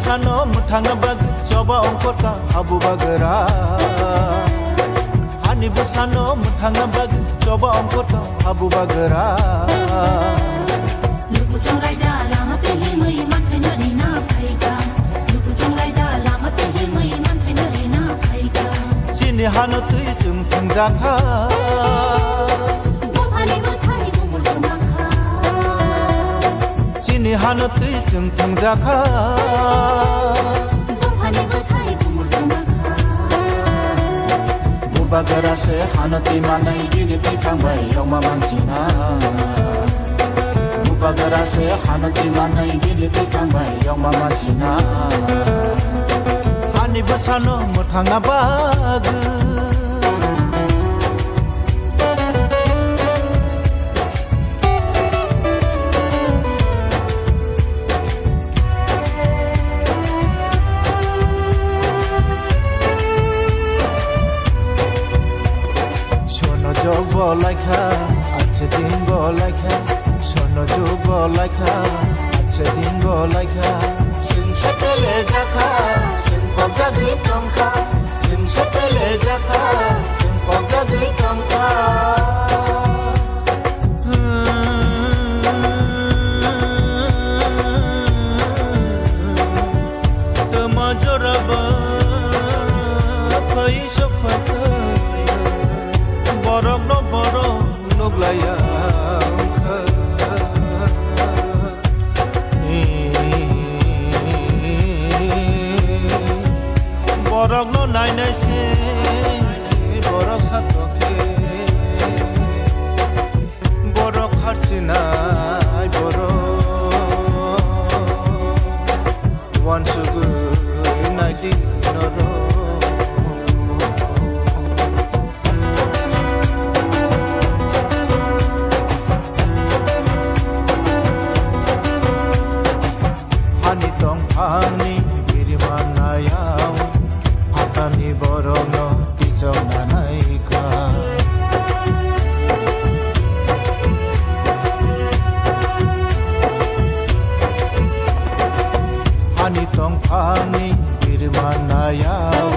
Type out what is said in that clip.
Sano muthang bag coba ongkota abu bagera Hani busano muthang bag coba ongkota abu bagera Lupu chongrai da lama te hi mui man thai nari na phaiga Lupu chongrai da lama te hi mui man thai nari na phaiga Chini hanu tui chung thang jakha Bo phani bu thai bu mul ku makha Chini hanu tui chung thang jakha Bagara se hanati manai gili ti pangbai yoma mansina Bagara se hanati manai gili ti pangbai yoma mansina Hani basano muthanga bag Bolaika, ache din bolaika, sono jo bolaika, ache din bolaika. Sin sepele jaka, sin pogja di tongka, sin sepele jaka, sin pogja di tongka. Tama joraba, phai sofata. Borok no borok nuglaya Borok no nai nai se borok satokhe Borok harsinai borok One sugu nai di noro Hani birimanayau Hatani borono kijong nanaika Hani tong hani birimanayau